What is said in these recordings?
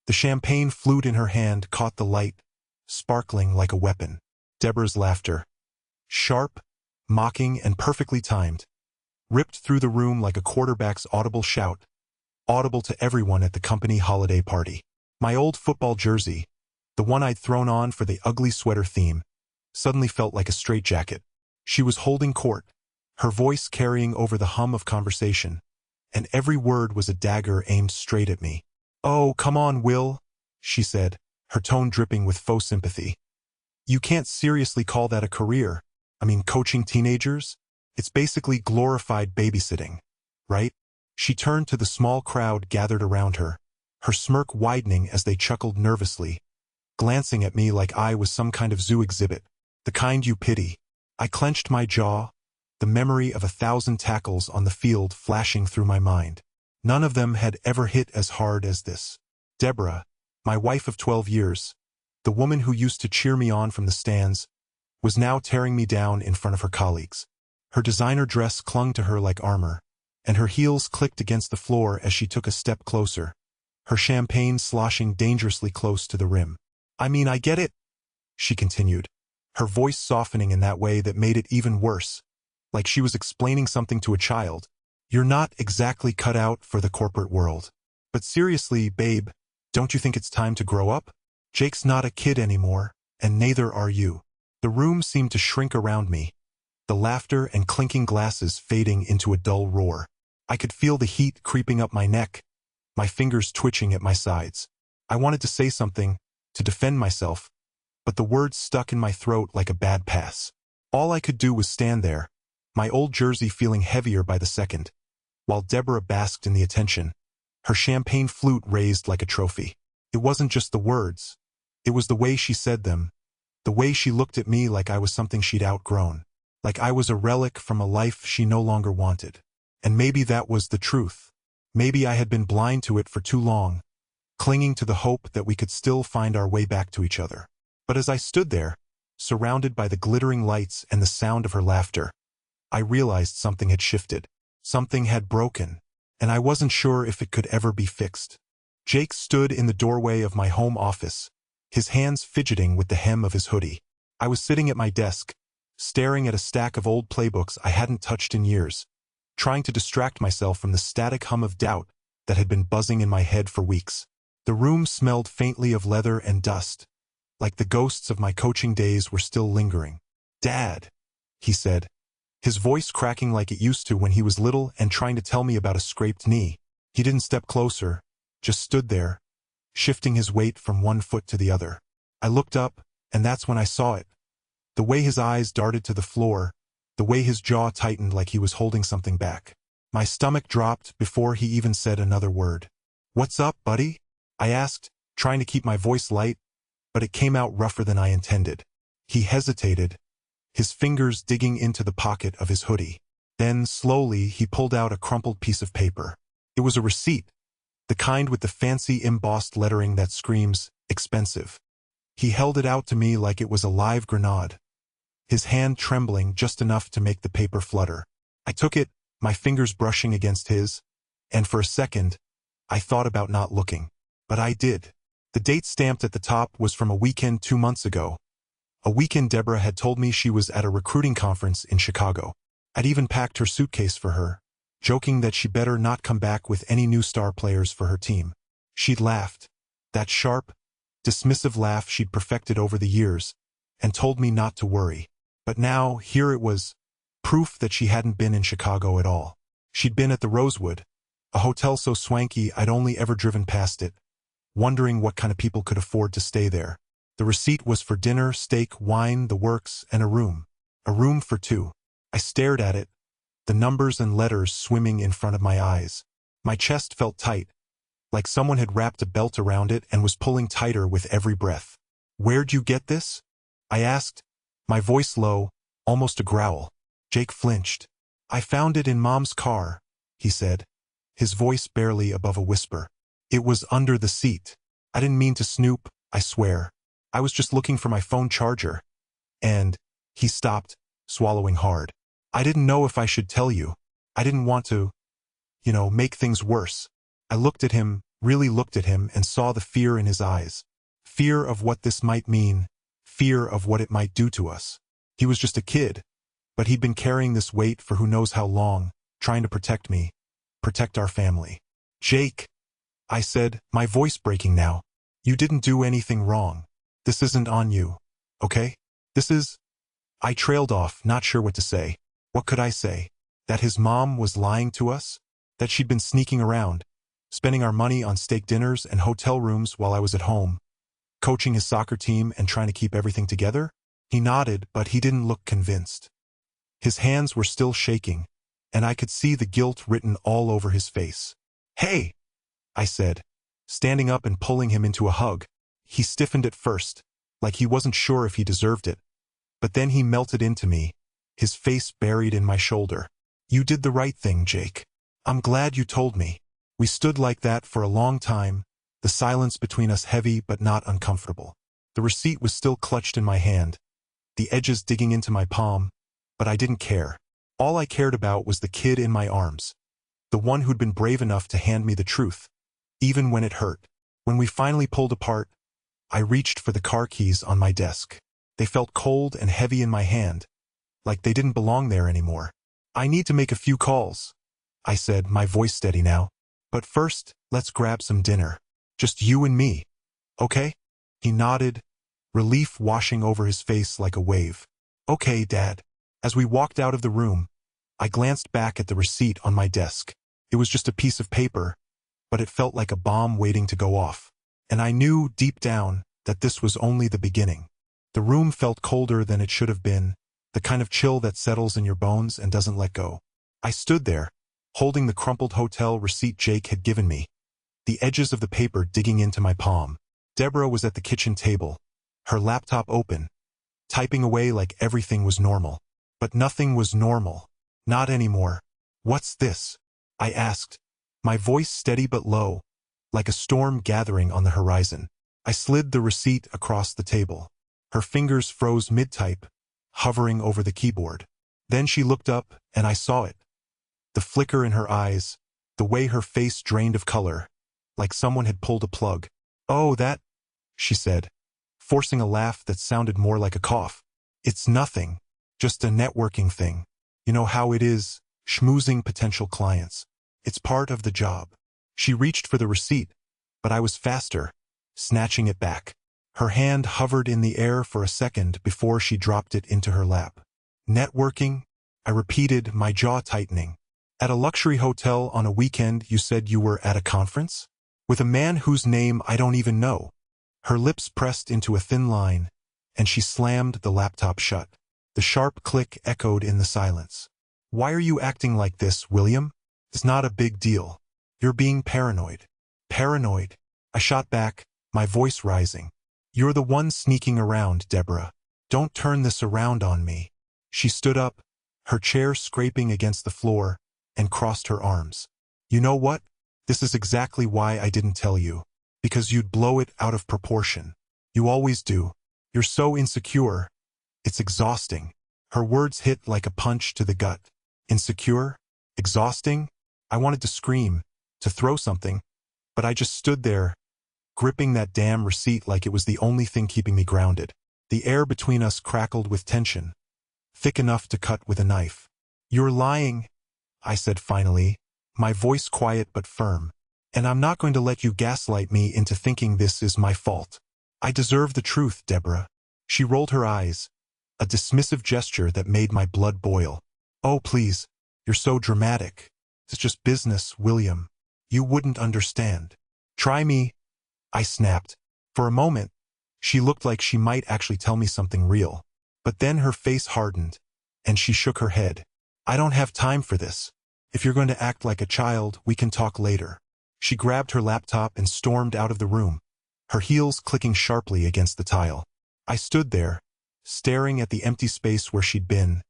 The champagne flute in her hand caught the light, sparkling like a weapon. Deborah's laughter, sharp, mocking, and perfectly timed, ripped through the room like a quarterback's audible shout, audible to everyone at the company holiday party. My old football jersey, the one I'd thrown on for the ugly sweater theme, suddenly felt like a straitjacket. She was holding court, her voice carrying over the hum of conversation, and every word was a dagger aimed straight at me. "Oh, come on, Will," she said, her tone dripping with faux sympathy. "You can't seriously call that a career. I mean, coaching teenagers? It's basically glorified babysitting, right?" She turned to the small crowd gathered around her, her smirk widening as they chuckled nervously, glancing at me like I was some kind of zoo exhibit, the kind you pity. I clenched my jaw, the memory of 1,000 tackles on the field flashing through my mind. None of them had ever hit as hard as this. Deborah, my wife of 12 years, the woman who used to cheer me on from the stands, was now tearing me down in front of her colleagues. Her designer dress clung to her like armor, and her heels clicked against the floor as she took a step closer, her champagne sloshing dangerously close to the rim. "I mean, I get it," she continued, her voice softening in that way that made it even worse, like she was explaining something to a child. "You're not exactly cut out for the corporate world. But seriously, babe, don't you think it's time to grow up? Jake's not a kid anymore, and neither are you." The room seemed to shrink around me, the laughter and clinking glasses fading into a dull roar. I could feel the heat creeping up my neck, my fingers twitching at my sides. I wanted to say something, to defend myself, but the words stuck in my throat like a bad pass. All I could do was stand there, my old jersey feeling heavier by the second, while Deborah basked in the attention, her champagne flute raised like a trophy. It wasn't just the words, it was the way she said them, the way she looked at me like I was something she'd outgrown, like I was a relic from a life she no longer wanted. And maybe that was the truth. Maybe I had been blind to it for too long, clinging to the hope that we could still find our way back to each other. But as I stood there, surrounded by the glittering lights and the sound of her laughter, I realized something had shifted. Something had broken, and I wasn't sure if it could ever be fixed. Jake stood in the doorway of my home office, his hands fidgeting with the hem of his hoodie. I was sitting at my desk, staring at a stack of old playbooks I hadn't touched in years, trying to distract myself from the static hum of doubt that had been buzzing in my head for weeks. The room smelled faintly of leather and dust, like the ghosts of my coaching days were still lingering. "Dad," he said, his voice cracking like it used to when he was little and trying to tell me about a scraped knee. He didn't step closer, just stood there, shifting his weight from one foot to the other. I looked up, and that's when I saw it. The way his eyes darted to the floor, the way his jaw tightened like he was holding something back. My stomach dropped before he even said another word. "What's up, buddy?" I asked, trying to keep my voice light, but it came out rougher than I intended. He hesitated, his fingers digging into the pocket of his hoodie. Then, slowly, he pulled out a crumpled piece of paper. It was a receipt, the kind with the fancy embossed lettering that screams, "expensive." He held it out to me like it was a live grenade, his hand trembling just enough to make the paper flutter. I took it, my fingers brushing against his, and for a second, I thought about not looking. But I did. The date stamped at the top was from a weekend 2 months ago. A weekend Deborah had told me she was at a recruiting conference in Chicago. I'd even packed her suitcase for her, joking that she better not come back with any new star players for her team. She'd laughed, that sharp, dismissive laugh she'd perfected over the years, and told me not to worry. But now, here it was, proof that she hadn't been in Chicago at all. She'd been at the Rosewood, a hotel so swanky I'd only ever driven past it, wondering what kind of people could afford to stay there. The receipt was for dinner, steak, wine, the works, and a room. A room for two. I stared at it, the numbers and letters swimming in front of my eyes. My chest felt tight, like someone had wrapped a belt around it and was pulling tighter with every breath. "Where'd you get this?" I asked, my voice low, almost a growl. Jake flinched. "I found it in Mom's car," he said, his voice barely above a whisper. "It was under the seat. I didn't mean to snoop, I swear. I was just looking for my phone charger." And he stopped, swallowing hard. "I didn't know if I should tell you. I didn't want to, make things worse." I looked at him, really looked at him and saw the fear in his eyes. Fear of what this might mean, fear of what it might do to us. He was just a kid, but he'd been carrying this weight for who knows how long, trying to protect me, protect our family. "Jake," I said, my voice breaking now. "You didn't do anything wrong. This isn't on you, okay? This is—" I trailed off, not sure what to say. What could I say? That his mom was lying to us? That she'd been sneaking around, spending our money on steak dinners and hotel rooms while I was at home, coaching his soccer team and trying to keep everything together? He nodded, but he didn't look convinced. His hands were still shaking, and I could see the guilt written all over his face. "Hey!" I said, standing up and pulling him into a hug. He stiffened at first, like he wasn't sure if he deserved it. But then he melted into me, his face buried in my shoulder. "You did the right thing, Jake. I'm glad you told me." We stood like that for a long time, the silence between us heavy but not uncomfortable. The receipt was still clutched in my hand, the edges digging into my palm, but I didn't care. All I cared about was the kid in my arms, the one who'd been brave enough to hand me the truth, even when it hurt. When we finally pulled apart, I reached for the car keys on my desk. They felt cold and heavy in my hand, like they didn't belong there anymore. "I need to make a few calls," I said, my voice steady now. "But first, let's grab some dinner. Just you and me, okay?" He nodded, relief washing over his face like a wave. "Okay, Dad." As we walked out of the room, I glanced back at the receipt on my desk. It was just a piece of paper, but it felt like a bomb waiting to go off. And I knew, deep down, that this was only the beginning. The room felt colder than it should have been, the kind of chill that settles in your bones and doesn't let go. I stood there, holding the crumpled hotel receipt Jake had given me, the edges of the paper digging into my palm. Deborah was at the kitchen table, her laptop open, typing away like everything was normal. But nothing was normal. Not anymore. "What's this?" I asked, my voice steady but low, like a storm gathering on the horizon. I slid the receipt across the table. Her fingers froze mid-type, hovering over the keyboard. Then she looked up, and I saw it. The flicker in her eyes, the way her face drained of color, like someone had pulled a plug. "Oh, that," she said, forcing a laugh that sounded more like a cough. "It's nothing. Just a networking thing. You know how it is, schmoozing potential clients. It's part of the job." She reached for the receipt, but I was faster, snatching it back. Her hand hovered in the air for a second before she dropped it into her lap. "Networking?" I repeated, my jaw tightening. "At a luxury hotel on a weekend you said you were at a conference? With a man whose name I don't even know." Her lips pressed into a thin line, and she slammed the laptop shut. The sharp click echoed in the silence. "Why are you acting like this, William? It's not a big deal. You're being paranoid." "Paranoid?" I shot back, my voice rising. "You're the one sneaking around, Deborah. Don't turn this around on me." She stood up, her chair scraping against the floor, and crossed her arms. "You know what? This is exactly why I didn't tell you. Because you'd blow it out of proportion. You always do. You're so insecure. It's exhausting." Her words hit like a punch to the gut. Insecure? Exhausting? I wanted to scream, to throw something, but I just stood there, gripping that damn receipt like it was the only thing keeping me grounded. The air between us crackled with tension, thick enough to cut with a knife. "You're lying," I said finally, my voice quiet but firm. "And I'm not going to let you gaslight me into thinking this is my fault. I deserve the truth, Deborah." She rolled her eyes, a dismissive gesture that made my blood boil. "Oh, please, you're so dramatic. It's just business, William. You wouldn't understand." "Try me," I snapped. For a moment, she looked like she might actually tell me something real. But then her face hardened, and she shook her head. "I don't have time for this. If you're going to act like a child, we can talk later." She grabbed her laptop and stormed out of the room, her heels clicking sharply against the tile. I stood there, staring at the empty space where she'd been,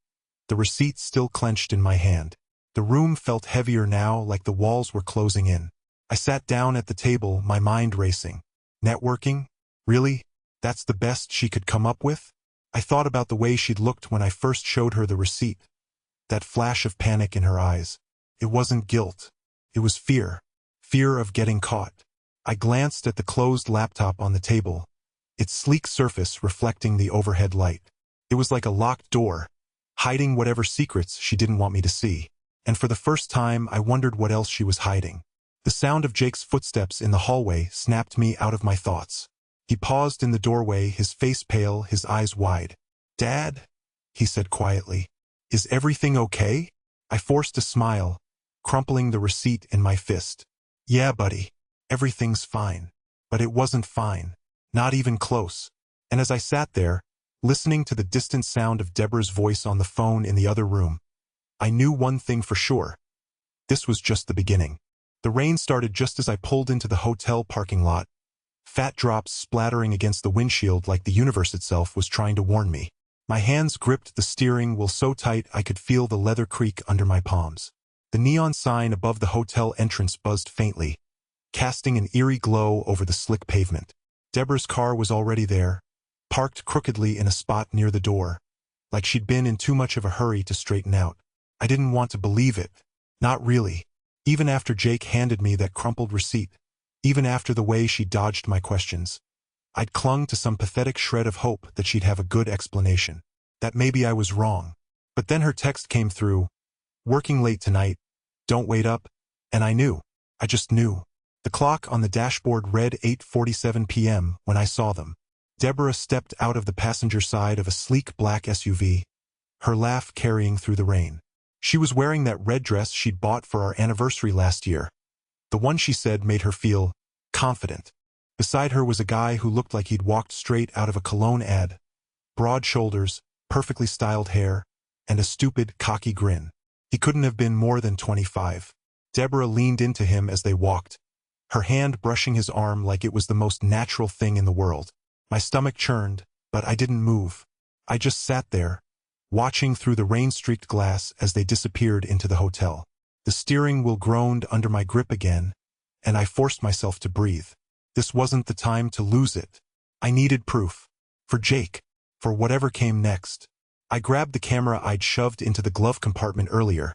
the receipt still clenched in my hand. The room felt heavier now, like the walls were closing in. I sat down at the table, my mind racing. Networking? Really? That's the best she could come up with? I thought about the way she'd looked when I first showed her the receipt. That flash of panic in her eyes. It wasn't guilt. It was fear. Fear of getting caught. I glanced at the closed laptop on the table, its sleek surface reflecting the overhead light. It was like a locked door, hiding whatever secrets she didn't want me to see. And for the first time, I wondered what else she was hiding. The sound of Jake's footsteps in the hallway snapped me out of my thoughts. He paused in the doorway, his face pale, his eyes wide. "Dad?" he said quietly. "Is everything okay?" I forced a smile, crumpling the receipt in my fist. "Yeah, buddy. Everything's fine." But it wasn't fine. Not even close. And as I sat there, listening to the distant sound of Deborah's voice on the phone in the other room, I knew one thing for sure. This was just the beginning. The rain started just as I pulled into the hotel parking lot, fat drops splattering against the windshield like the universe itself was trying to warn me. My hands gripped the steering wheel so tight I could feel the leather creak under my palms. The neon sign above the hotel entrance buzzed faintly, casting an eerie glow over the slick pavement. Deborah's car was already there, parked crookedly in a spot near the door, like she'd been in too much of a hurry to straighten out. I didn't want to believe it. Not really. Even after Jake handed me that crumpled receipt, even after the way she dodged my questions, I'd clung to some pathetic shred of hope that she'd have a good explanation, that maybe I was wrong. But then her text came through, "Working late tonight, don't wait up," and I knew. I just knew. The clock on the dashboard read 8:47 p.m. when I saw them. Deborah stepped out of the passenger side of a sleek black SUV, her laugh carrying through the rain. She was wearing that red dress she'd bought for our anniversary last year. The one she said made her feel confident. Beside her was a guy who looked like he'd walked straight out of a cologne ad. Broad shoulders, perfectly styled hair, and a stupid, cocky grin. He couldn't have been more than 25. Deborah leaned into him as they walked, her hand brushing his arm like it was the most natural thing in the world. My stomach churned, but I didn't move. I just sat there, watching through the rain-streaked glass as they disappeared into the hotel. The steering wheel groaned under my grip again, and I forced myself to breathe. This wasn't the time to lose it. I needed proof. For Jake. For whatever came next. I grabbed the camera I'd shoved into the glove compartment earlier,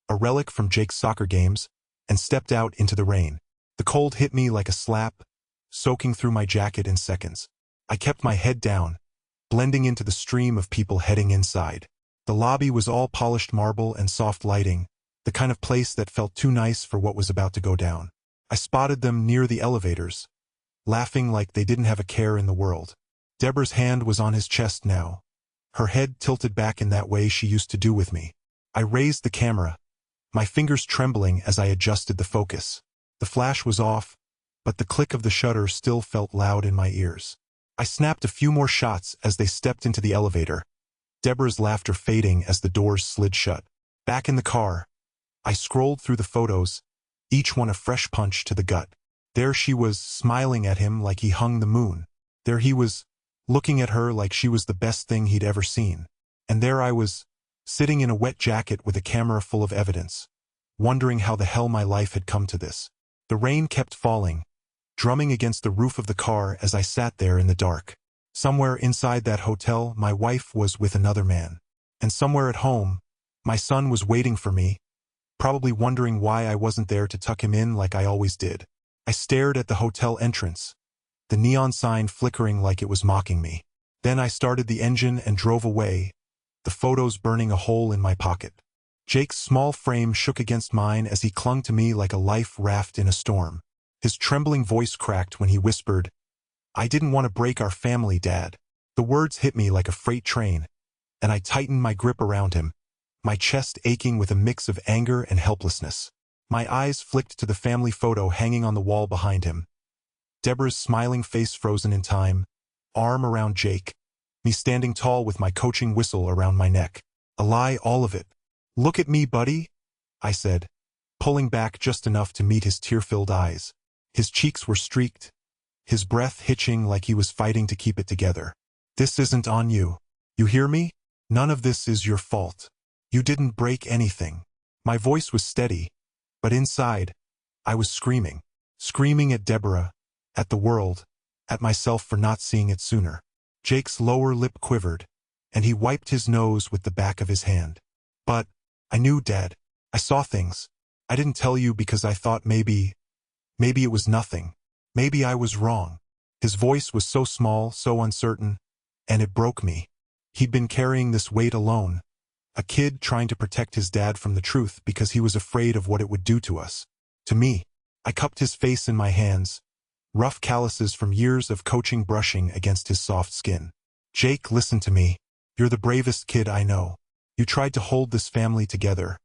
a relic from Jake's soccer games, and stepped out into the rain. The cold hit me like a slap, soaking through my jacket in seconds. I kept my head down, blending into the stream of people heading inside. The lobby was all polished marble and soft lighting, the kind of place that felt too nice for what was about to go down. I spotted them near the elevators, laughing like they didn't have a care in the world. Deborah's hand was on his chest now, her head tilted back in that way she used to do with me. I raised the camera, my fingers trembling as I adjusted the focus. The flash was off, but the click of the shutter still felt loud in my ears. I snapped a few more shots as they stepped into the elevator, Deborah's laughter fading as the doors slid shut. Back in the car, I scrolled through the photos, each one a fresh punch to the gut. There she was, smiling at him like he hung the moon. There he was, looking at her like she was the best thing he'd ever seen. And there I was, sitting in a wet jacket with a camera full of evidence, wondering how the hell my life had come to this. The rain kept falling, drumming against the roof of the car as I sat there in the dark. Somewhere inside that hotel, my wife was with another man. And somewhere at home, my son was waiting for me, probably wondering why I wasn't there to tuck him in like I always did. I stared at the hotel entrance, the neon sign flickering like it was mocking me. Then I started the engine and drove away, the photos burning a hole in my pocket. Jake's small frame shook against mine as he clung to me like a life raft in a storm. His trembling voice cracked when he whispered, "I didn't want to break our family, Dad." The words hit me like a freight train, and I tightened my grip around him, my chest aching with a mix of anger and helplessness. My eyes flicked to the family photo hanging on the wall behind him. Deborah's smiling face frozen in time, arm around Jake, me standing tall with my coaching whistle around my neck. A lie, all of it. "Look at me, buddy," I said, pulling back just enough to meet his tear-filled eyes. His cheeks were streaked, his breath hitching like he was fighting to keep it together. "This isn't on you. You hear me? None of this is your fault. You didn't break anything." My voice was steady, but inside, I was screaming. Screaming at Deborah, at the world, at myself for not seeing it sooner. Jake's lower lip quivered, and he wiped his nose with the back of his hand. "But I knew, Dad. I saw things. I didn't tell you because I thought maybe it was nothing. Maybe I was wrong. His voice was so small, so uncertain, and it broke me. He'd been carrying this weight alone, a kid trying to protect his dad from the truth because he was afraid of what it would do to us. To me, I cupped his face in my hands, rough calluses from years of coaching brushing against his soft skin. Jake, listen to me. You're the bravest kid I know. You tried to hold this family together,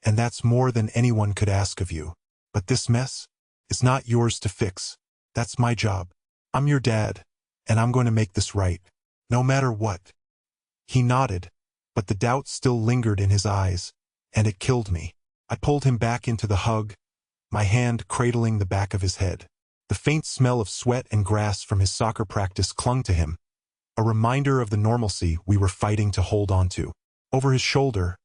and that's more than anyone could ask of you. But this mess is not yours to fix. That's my job. I'm your dad, and I'm going to make this right, no matter what. He nodded, but the doubt still lingered in his eyes, and it killed me. I pulled him back into the hug, my hand cradling the back of his head. The faint smell of sweat and grass from his soccer practice clung to him, a reminder of the normalcy we were fighting to hold on to. Over his shoulder,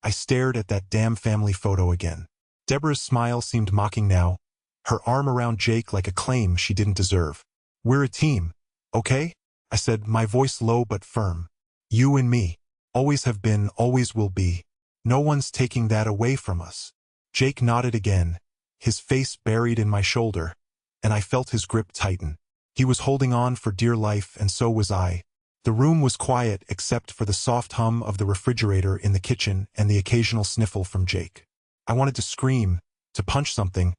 I stared at that damn family photo again. Deborah's smile seemed mocking now, her arm around Jake like a claim she didn't deserve. We're a team, okay? I said, my voice low but firm. You and me. Always have been, always will be. No one's taking that away from us. Jake nodded again, his face buried in my shoulder, and I felt his grip tighten. He was holding on for dear life, and so was I. The room was quiet except for the soft hum of the refrigerator in the kitchen and the occasional sniffle from Jake. I wanted to scream, to punch something,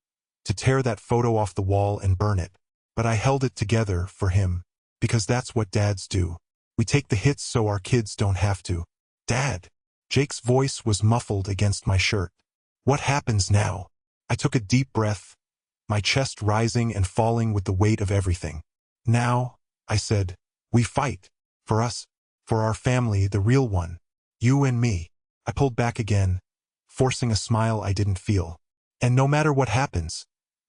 to tear that photo off the wall and burn it. But I held it together for him, because that's what dads do. We take the hits so our kids don't have to. Dad. Jake's voice was muffled against my shirt. What happens now? I took a deep breath, my chest rising and falling with the weight of everything. Now, I said, we fight. For us. For our family, the real one. You and me. I pulled back again, forcing a smile I didn't feel. And no matter what happens,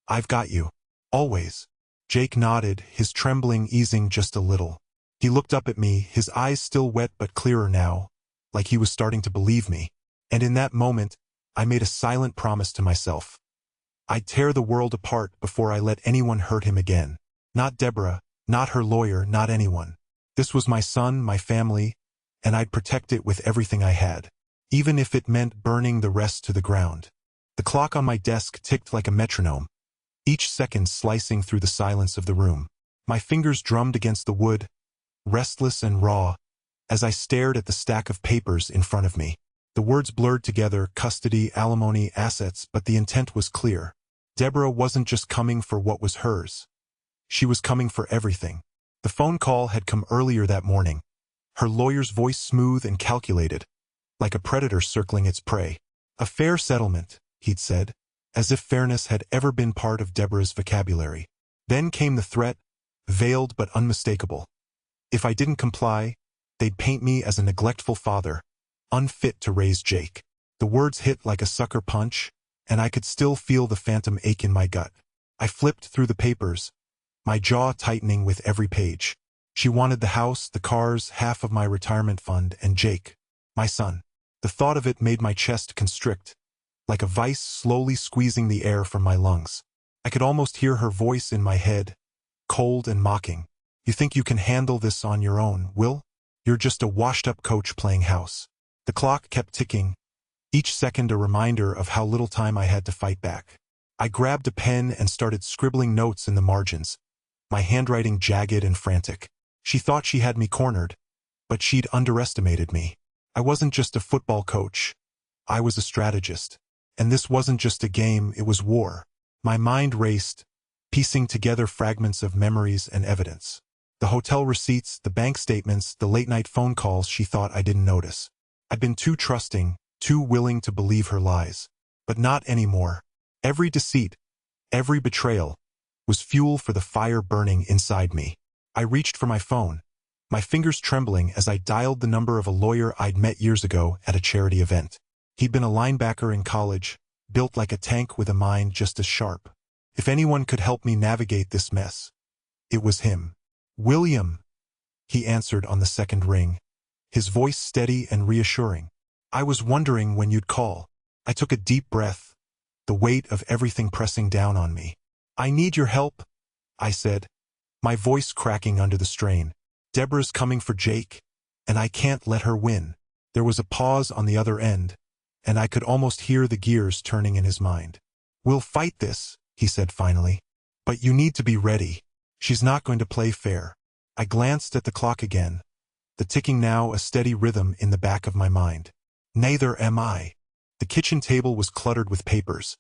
I've got you. Always. Jake nodded, his trembling easing just a little. He looked up at me, his eyes still wet but clearer now, like he was starting to believe me. And in that moment, I made a silent promise to myself. I'd tear the world apart before I let anyone hurt him again. Not Deborah, not her lawyer, not anyone. This was my son, my family, and I'd protect it with everything I had, even if it meant burning the rest to the ground. The clock on my desk ticked like a metronome, each second slicing through the silence of the room. My fingers drummed against the wood, restless and raw, as I stared at the stack of papers in front of me. The words blurred together, custody, alimony, assets, but the intent was clear. Deborah wasn't just coming for what was hers. She was coming for everything. The phone call had come earlier that morning, her lawyer's voice smooth and calculated, like a predator circling its prey. A fair settlement, he'd said, as if fairness had ever been part of Deborah's vocabulary. Then came the threat, veiled but unmistakable. If I didn't comply, they'd paint me as a neglectful father, unfit to raise Jake. The words hit like a sucker punch, and I could still feel the phantom ache in my gut. I flipped through the papers, my jaw tightening with every page. She wanted the house, the cars, half of my retirement fund, and Jake, my son. The thought of it made my chest constrict, like a vice slowly squeezing the air from my lungs. I could almost hear her voice in my head, cold and mocking. You think you can handle this on your own, Will? You're just a washed-up coach playing house. The clock kept ticking, each second a reminder of how little time I had to fight back. I grabbed a pen and started scribbling notes in the margins, my handwriting jagged and frantic. She thought she had me cornered, but she'd underestimated me. I wasn't just a football coach. I was a strategist. And this wasn't just a game, it was war. My mind raced, piecing together fragments of memories and evidence. The hotel receipts, the bank statements, the late-night phone calls she thought I didn't notice. I'd been too trusting, too willing to believe her lies. But not anymore. Every deceit, every betrayal, was fuel for the fire burning inside me. I reached for my phone, my fingers trembling as I dialed the number of a lawyer I'd met years ago at a charity event. He'd been a linebacker in college, built like a tank with a mind just as sharp. If anyone could help me navigate this mess, it was him. William, he answered on the second ring, his voice steady and reassuring. I was wondering when you'd call. I took a deep breath, the weight of everything pressing down on me. I need your help, I said, my voice cracking under the strain. Deborah's coming for Jake, and I can't let her win. There was a pause on the other end, and I could almost hear the gears turning in his mind. We'll fight this, he said finally. But you need to be ready. She's not going to play fair. I glanced at the clock again, the ticking now a steady rhythm in the back of my mind. Neither am I. The kitchen table was cluttered with papers,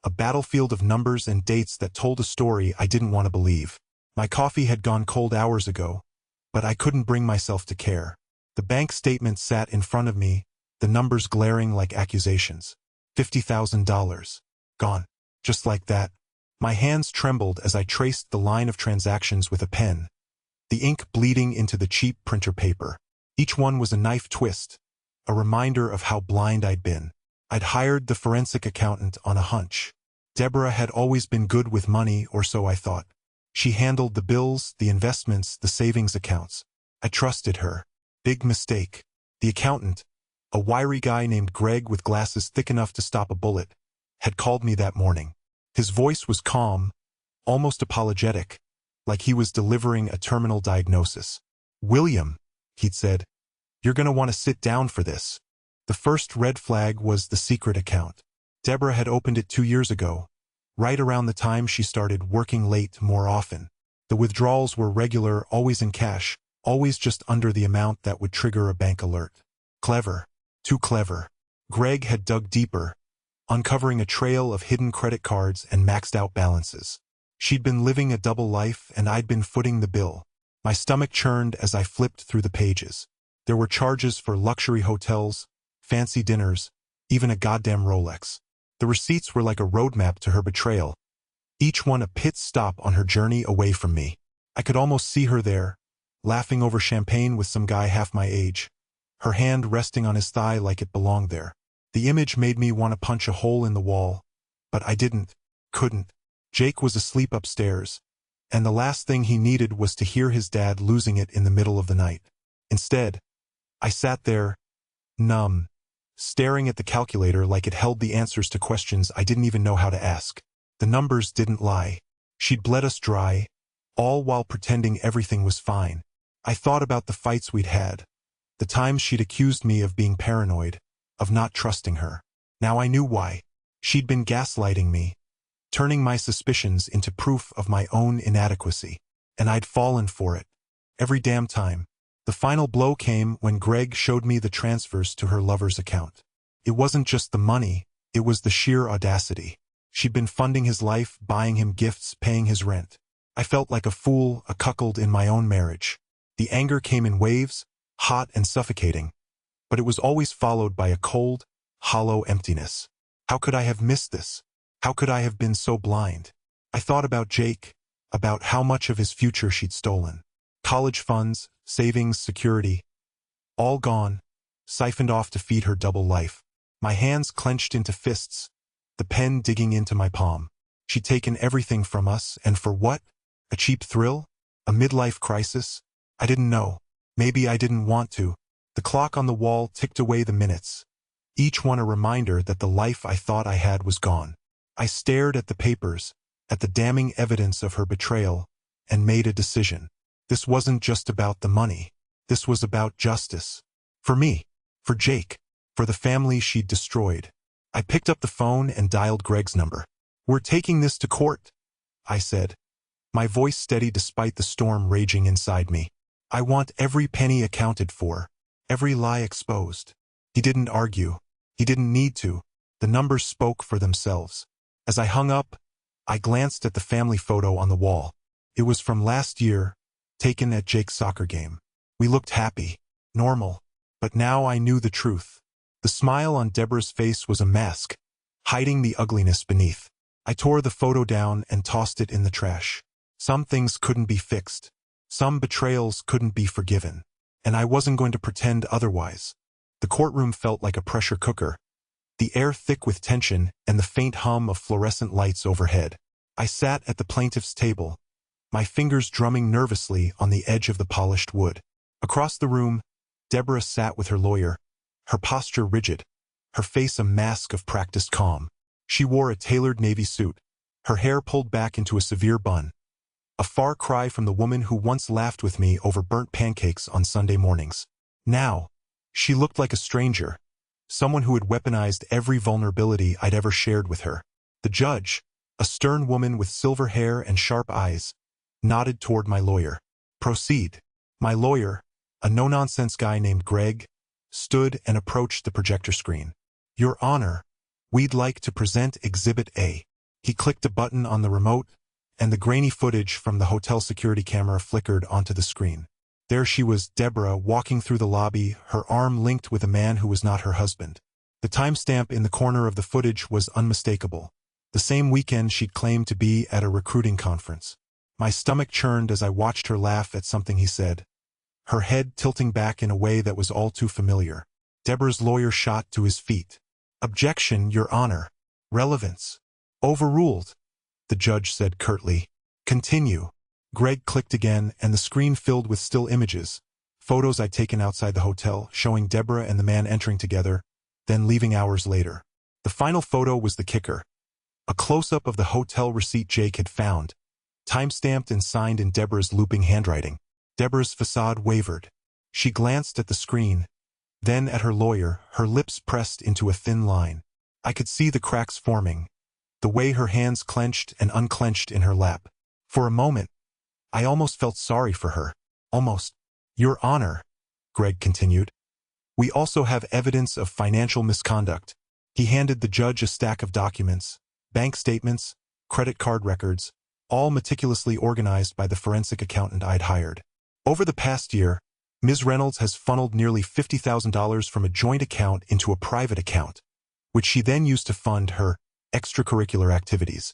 a battlefield of numbers and dates that told a story I didn't want to believe. My coffee had gone cold hours ago, but I couldn't bring myself to care. The bank statement sat in front of me, the numbers glaring like accusations. $50,000. Gone. Just like that. My hands trembled as I traced the line of transactions with a pen, the ink bleeding into the cheap printer paper. Each one was a knife twist, a reminder of how blind I'd been. I'd hired the forensic accountant on a hunch. Deborah had always been good with money, or so I thought. She handled the bills, the investments, the savings accounts. I trusted her. Big mistake. The accountant, a wiry guy named Greg with glasses thick enough to stop a bullet, had called me that morning. His voice was calm, almost apologetic, like he was delivering a terminal diagnosis. "William," he'd said, "you're going to want to sit down for this." The first red flag was the secret account. Deborah had opened it 2 years ago, right around the time she started working late more often. The withdrawals were regular, always in cash, always just under the amount that would trigger a bank alert. Clever. Too clever. Greg had dug deeper, uncovering a trail of hidden credit cards and maxed-out balances. She'd been living a double life, and I'd been footing the bill. My stomach churned as I flipped through the pages. There were charges for luxury hotels, fancy dinners, even a goddamn Rolex. The receipts were like a roadmap to her betrayal, each one a pit stop on her journey away from me. I could almost see her there, laughing over champagne with some guy half my age, her hand resting on his thigh like it belonged there. The image made me want to punch a hole in the wall, but I couldn't. Jake was asleep upstairs, and the last thing he needed was to hear his dad losing it in the middle of the night. Instead, I sat there, numb, staring at the calculator like it held the answers to questions I didn't even know how to ask. The numbers didn't lie. She'd bled us dry, all while pretending everything was fine. I thought about the fights we'd had, the times she'd accused me of being paranoid, of not trusting her. Now I knew why. She'd been gaslighting me, turning my suspicions into proof of my own inadequacy. And I'd fallen for it. Every damn time. The final blow came when Greg showed me the transfers to her lover's account. It wasn't just the money, it was the sheer audacity. She'd been funding his life, buying him gifts, paying his rent. I felt like a fool, a cuckold in my own marriage. The anger came in waves, hot and suffocating, but it was always followed by a cold, hollow emptiness. How could I have missed this? How could I have been so blind? I thought about Jake, about how much of his future she'd stolen. College funds, savings, security, all gone, siphoned off to feed her double life. My hands clenched into fists, the pen digging into my palm. She'd taken everything from us, and for what? A cheap thrill? A midlife crisis? I didn't know. Maybe I didn't want to. The clock on the wall ticked away the minutes, each one a reminder that the life I thought I had was gone. I stared at the papers, at the damning evidence of her betrayal, and made a decision. This wasn't just about the money. This was about justice. For me, for Jake, for the family she'd destroyed. I picked up the phone and dialed Greg's number. "We're taking this to court," I said, my voice steady despite the storm raging inside me. "I want every penny accounted for, every lie exposed." He didn't argue. He didn't need to. The numbers spoke for themselves. As I hung up, I glanced at the family photo on the wall. It was from last year, taken at Jake's soccer game. We looked happy, normal, but now I knew the truth. The smile on Deborah's face was a mask, hiding the ugliness beneath. I tore the photo down and tossed it in the trash. Some things couldn't be fixed. Some betrayals couldn't be forgiven. And I wasn't going to pretend otherwise. The courtroom felt like a pressure cooker, the air thick with tension and the faint hum of fluorescent lights overhead. I sat at the plaintiff's table, my fingers drumming nervously on the edge of the polished wood. Across the room, Deborah sat with her lawyer, her posture rigid, her face a mask of practiced calm. She wore a tailored navy suit, her hair pulled back into a severe bun, a far cry from the woman who once laughed with me over burnt pancakes on Sunday mornings. Now, she looked like a stranger, someone who had weaponized every vulnerability I'd ever shared with her. The judge, A stern woman with silver hair and sharp eyes nodded toward my lawyer. Proceed. My lawyer, a no-nonsense guy named Greg, stood and approached the projector screen. Your Honor, we'd like to present Exhibit A. He clicked a button on the remote, and the grainy footage from the hotel security camera flickered onto the screen. There she was, Deborah, walking through the lobby, her arm linked with a man who was not her husband. The timestamp in the corner of the footage was unmistakable. The same weekend she'd claimed to be at a recruiting conference. My stomach churned as I watched her laugh at something he said, her head tilting back in a way that was all too familiar. Deborah's lawyer shot to his feet. Objection, Your Honor. Relevance. Overruled, the judge said curtly. Continue. Greg clicked again, and the screen filled with still images, photos I'd taken outside the hotel, showing Deborah and the man entering together, then leaving hours later. The final photo was the kicker. A close-up of the hotel receipt Jake had found, time-stamped and signed in Deborah's looping handwriting. Deborah's facade wavered. She glanced at the screen, then at her lawyer, her lips pressed into a thin line. I could see the cracks forming, the way her hands clenched and unclenched in her lap. For a moment, I almost felt sorry for her. Almost. Your Honor, Greg continued, we also have evidence of financial misconduct. He handed the judge a stack of documents, bank statements, credit card records, all meticulously organized by the forensic accountant I'd hired. Over the past year, Ms. Reynolds has funneled nearly $50,000 from a joint account into a private account, which she then used to fund her extracurricular activities.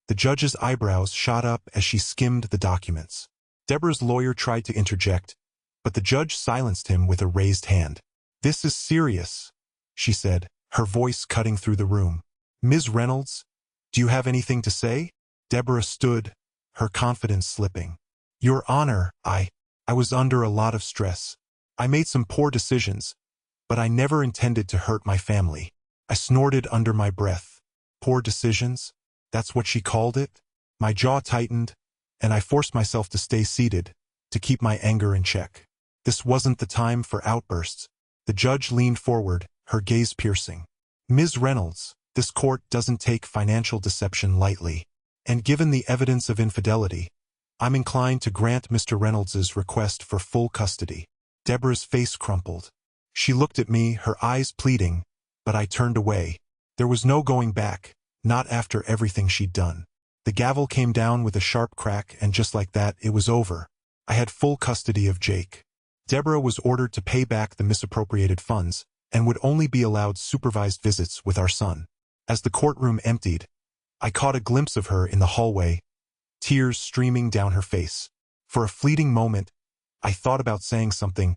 The judge's eyebrows shot up as she skimmed the documents. Deborah's lawyer tried to interject, but the judge silenced him with a raised hand. This is serious, she said, her voice cutting through the room. Ms. Reynolds, do you have anything to say? Deborah stood, her confidence slipping. Your Honor, I was under a lot of stress. I made some poor decisions, but I never intended to hurt my family. I snorted under my breath. Poor decisions? That's what she called it? My jaw tightened, and I forced myself to stay seated, to keep my anger in check. This wasn't the time for outbursts. The judge leaned forward, her gaze piercing. Ms. Reynolds, this court doesn't take financial deception lightly. And given the evidence of infidelity, I'm inclined to grant Mr. Reynolds's request for full custody. Deborah's face crumpled. She looked at me, her eyes pleading, but I turned away. There was no going back, not after everything she'd done. The gavel came down with a sharp crack, and just like that, it was over. I had full custody of Jake. Deborah was ordered to pay back the misappropriated funds, and would only be allowed supervised visits with our son. As the courtroom emptied, I caught a glimpse of her in the hallway, tears streaming down her face. For a fleeting moment, I thought about saying something,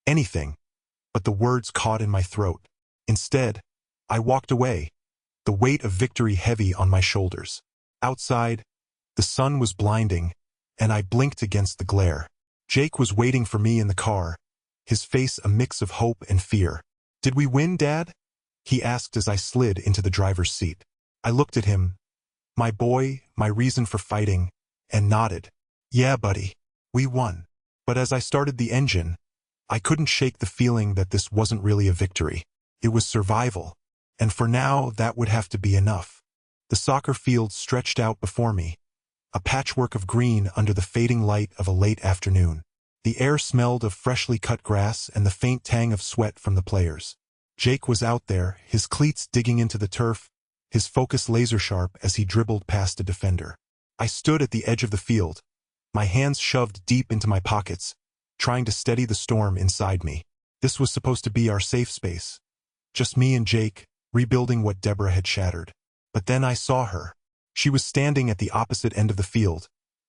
anything, but the words caught in my throat. Instead, I walked away, the weight of victory heavy on my shoulders. Outside, the sun was blinding, and I blinked against the glare. Jake was waiting for me in the car, his face a mix of hope and fear. Did we win, Dad? He asked as I slid into the driver's seat. I looked at him, my boy, my reason for fighting, and nodded. Yeah, buddy, we won. But as I started the engine, I couldn't shake the feeling that this wasn't really a victory. It was survival, and for now that would have to be enough. The soccer field stretched out before me, a patchwork of green under the fading light of a late afternoon. The air smelled of freshly cut grass and the faint tang of sweat from the players. Jake was out there, his cleats digging into the turf, his focus laser-sharp as he dribbled past a defender. I stood at the edge of the field, my hands shoved deep into my pockets, trying to steady the storm inside me. This was supposed to be our safe space. Just me and Jake, rebuilding what Deborah had shattered. But then I saw her. She was standing at the opposite end of the field,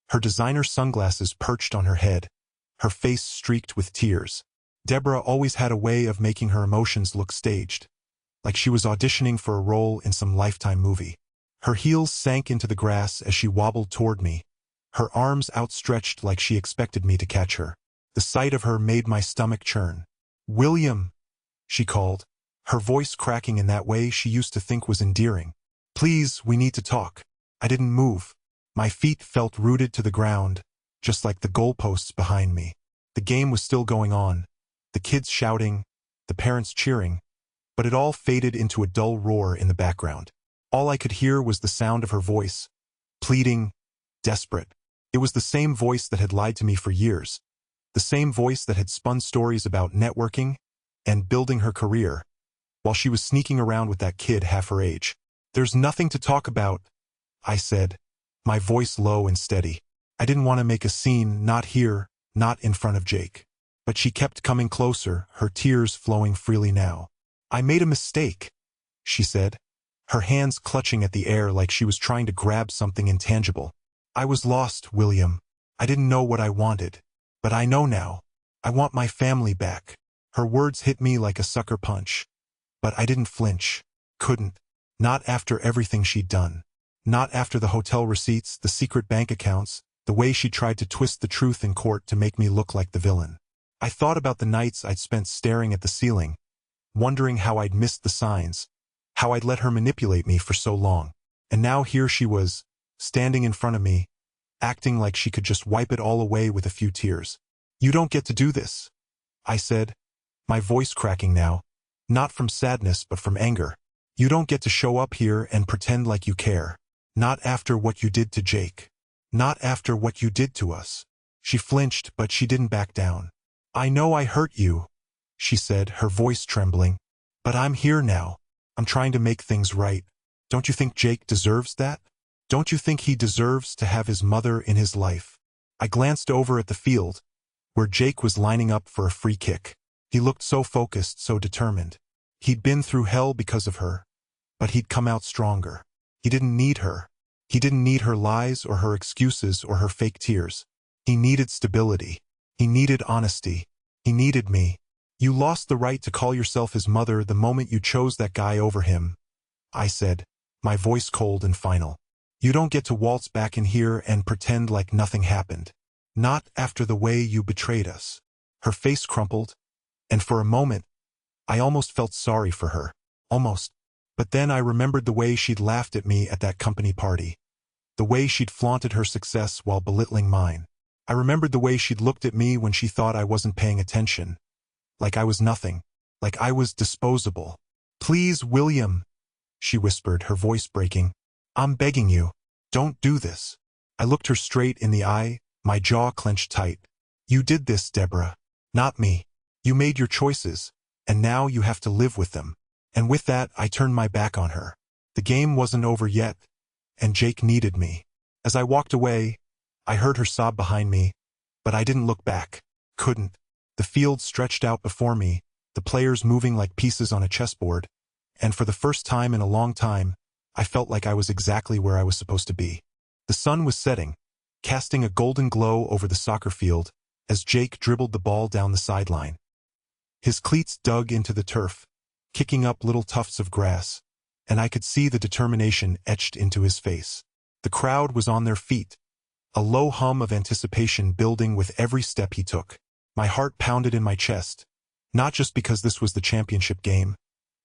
her designer sunglasses perched on her head, her face streaked with tears. Deborah always had a way of making her emotions look staged, like she was auditioning for a role in some Lifetime movie. Her heels sank into the grass as she wobbled toward me, her arms outstretched like she expected me to catch her. The sight of her made my stomach churn. William, she called, her voice cracking in that way she used to think was endearing. Please, we need to talk. I didn't move. My feet felt rooted to the ground, just like the goalposts behind me. The game was still going on, the kids shouting, the parents cheering, but it all faded into a dull roar in the background. All I could hear was the sound of her voice, pleading, desperate. It was the same voice that had lied to me for years, the same voice that had spun stories about networking and building her career, while she was sneaking around with that kid half her age. "There's nothing to talk about," I said, my voice low and steady. I didn't want to make a scene, not here, not in front of Jake. But she kept coming closer, her tears flowing freely now. "I made a mistake," she said, her hands clutching at the air like she was trying to grab something intangible. "I was lost, William. I didn't know what I wanted. But I know now. I want my family back." Her words hit me like a sucker punch. But I didn't flinch. Couldn't. Not after everything she'd done. Not after the hotel receipts, the secret bank accounts, the way she tried to twist the truth in court to make me look like the villain. I thought about the nights I'd spent staring at the ceiling, wondering how I'd missed the signs, how I'd let her manipulate me for so long. And now here she was, standing in front of me, acting like she could just wipe it all away with a few tears. "You don't get to do this," I said, my voice cracking now, not from sadness but from anger. "You don't get to show up here and pretend like you care. Not after what you did to Jake. Not after what you did to us." She flinched, but she didn't back down. "I know I hurt you," she said, her voice trembling. "But I'm here now. I'm trying to make things right. Don't you think Jake deserves that? Don't you think he deserves to have his mother in his life?" I glanced over at the field, where Jake was lining up for a free kick. He looked so focused, so determined. He'd been through hell because of her, but he'd come out stronger. He didn't need her. He didn't need her lies or her excuses or her fake tears. He needed stability. He needed honesty. He needed me. "You lost the right to call yourself his mother the moment you chose that guy over him," I said, my voice cold and final. "You don't get to waltz back in here and pretend like nothing happened. Not after the way you betrayed us." Her face crumpled, and for a moment, I almost felt sorry for her. Almost. But then I remembered the way she'd laughed at me at that company party. The way she'd flaunted her success while belittling mine. I remembered the way she'd looked at me when she thought I wasn't paying attention. Like I was nothing. Like I was disposable. "Please, William," she whispered, her voice breaking. "I'm begging you. Don't do this." I looked her straight in the eye, my jaw clenched tight. "You did this, Deborah. Not me. You made your choices, and now you have to live with them." And with that, I turned my back on her. The game wasn't over yet, and Jake needed me. As I walked away, I heard her sob behind me, but I didn't look back. Couldn't. The field stretched out before me, the players moving like pieces on a chessboard, and for the first time in a long time, I felt like I was exactly where I was supposed to be. The sun was setting, casting a golden glow over the soccer field as Jake dribbled the ball down the sideline. His cleats dug into the turf, kicking up little tufts of grass, and I could see the determination etched into his face. The crowd was on their feet, a low hum of anticipation building with every step he took. My heart pounded in my chest, not just because this was the championship game,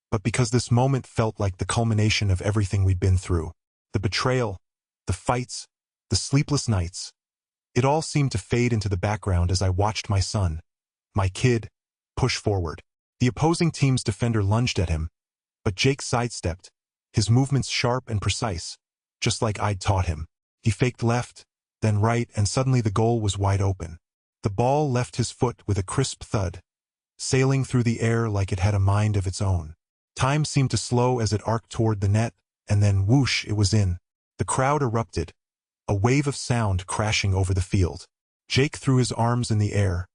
but because this moment felt like the culmination of everything we'd been through. The betrayal, the fights, the sleepless nights. It all seemed to fade into the background as I watched my son, my kid, push forward. The opposing team's defender lunged at him, but Jake sidestepped, his movements sharp and precise, just like I'd taught him. He faked left, then right, and suddenly the goal was wide open. The ball left his foot with a crisp thud, sailing through the air like it had a mind of its own. Time seemed to slow as it arced toward the net, and then whoosh, it was in. The crowd erupted, a wave of sound crashing over the field. Jake threw his arms in the air,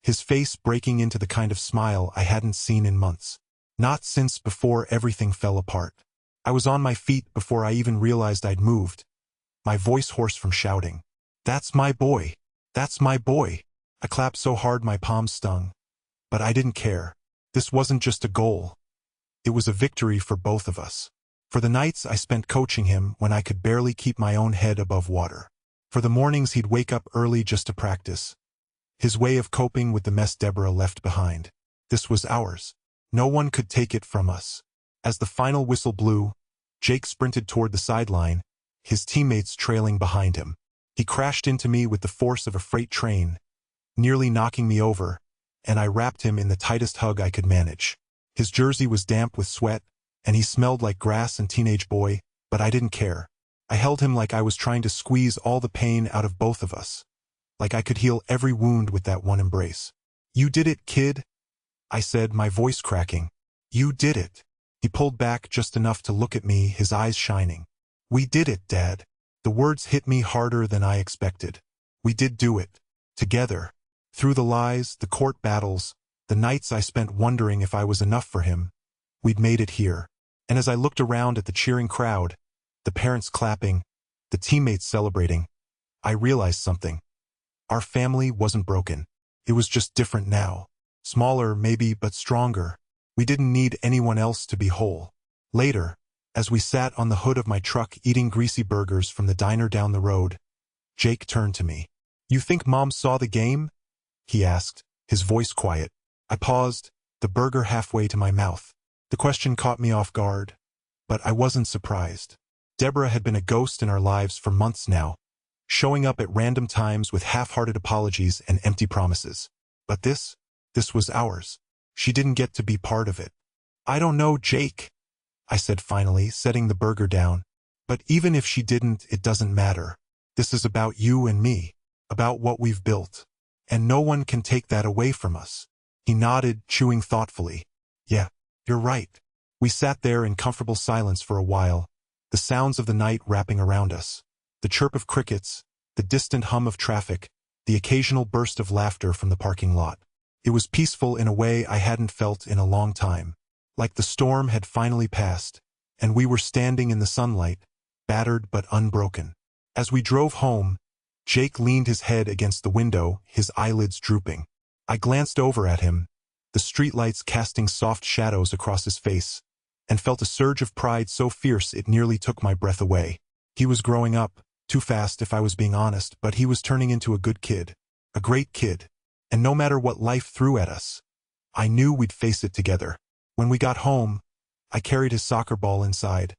his face breaking into the kind of smile I hadn't seen in months. Not since before everything fell apart. I was on my feet before I even realized I'd moved, my voice hoarse from shouting. "That's my boy! That's my boy!" I clapped so hard my palms stung. But I didn't care. This wasn't just a goal. It was a victory for both of us. For the nights I spent coaching him when I could barely keep my own head above water. For the mornings he'd wake up early just to practice. His way of coping with the mess Deborah left behind. This was ours. No one could take it from us. As the final whistle blew, Jake sprinted toward the sideline, his teammates trailing behind him. He crashed into me with the force of a freight train, nearly knocking me over, and I wrapped him in the tightest hug I could manage. His jersey was damp with sweat, and he smelled like grass and teenage boy, but I didn't care. I held him like I was trying to squeeze all the pain out of both of us, like I could heal every wound with that one embrace. "You did it, kid," I said, my voice cracking. "You did it." He pulled back just enough to look at me, his eyes shining. "We did it, Dad." The words hit me harder than I expected. We did do it. Together. Through the lies, the court battles, the nights I spent wondering if I was enough for him, we'd made it here. And as I looked around at the cheering crowd, the parents clapping, the teammates celebrating, I realized something. Our family wasn't broken. It was just different now. Smaller, maybe, but stronger. We didn't need anyone else to be whole. Later, as we sat on the hood of my truck eating greasy burgers from the diner down the road, Jake turned to me. "You think Mom saw the game?" he asked, his voice quiet. I paused, the burger halfway to my mouth. The question caught me off guard, but I wasn't surprised. Deborah had been a ghost in our lives for months now, showing up at random times with half-hearted apologies and empty promises. But this was ours. She didn't get to be part of it. "I don't know, Jake," I said finally, setting the burger down. "But even if she didn't, it doesn't matter. This is about you and me, about what we've built. And no one can take that away from us." He nodded, chewing thoughtfully. "Yeah, you're right." We sat there in comfortable silence for a while, the sounds of the night wrapping around us, the chirp of crickets, the distant hum of traffic, the occasional burst of laughter from the parking lot. It was peaceful in a way I hadn't felt in a long time. Like the storm had finally passed, and we were standing in the sunlight, battered but unbroken. As we drove home, Jake leaned his head against the window, his eyelids drooping. I glanced over at him, the streetlights casting soft shadows across his face, and felt a surge of pride so fierce it nearly took my breath away. He was growing up, too fast if I was being honest, but he was turning into a good kid, a great kid, and no matter what life threw at us, I knew we'd face it together. When we got home, I carried his soccer ball inside,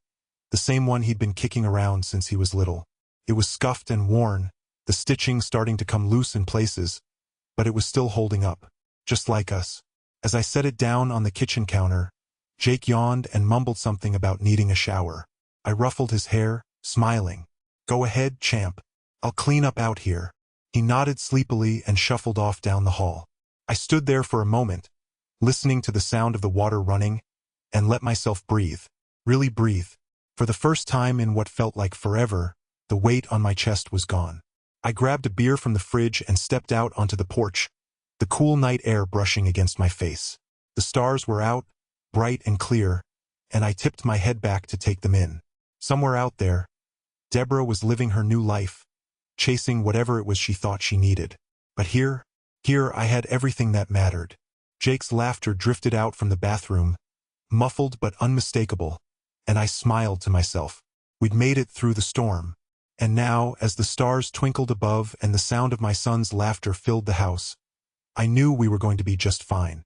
the same one he'd been kicking around since he was little. It was scuffed and worn, the stitching starting to come loose in places, but it was still holding up, just like us. As I set it down on the kitchen counter, Jake yawned and mumbled something about needing a shower. I ruffled his hair, smiling. "Go ahead, champ. I'll clean up out here." He nodded sleepily and shuffled off down the hall. I stood there for a moment, listening to the sound of the water running, and let myself breathe. Really breathe. For the first time in what felt like forever, the weight on my chest was gone. I grabbed a beer from the fridge and stepped out onto the porch, the cool night air brushing against my face. The stars were out, bright and clear, and I tipped my head back to take them in. Somewhere out there, Deborah was living her new life, chasing whatever it was she thought she needed. But here I had everything that mattered. Jake's laughter drifted out from the bathroom, muffled but unmistakable, and I smiled to myself. We'd made it through the storm. And now, as the stars twinkled above and the sound of my son's laughter filled the house, I knew we were going to be just fine.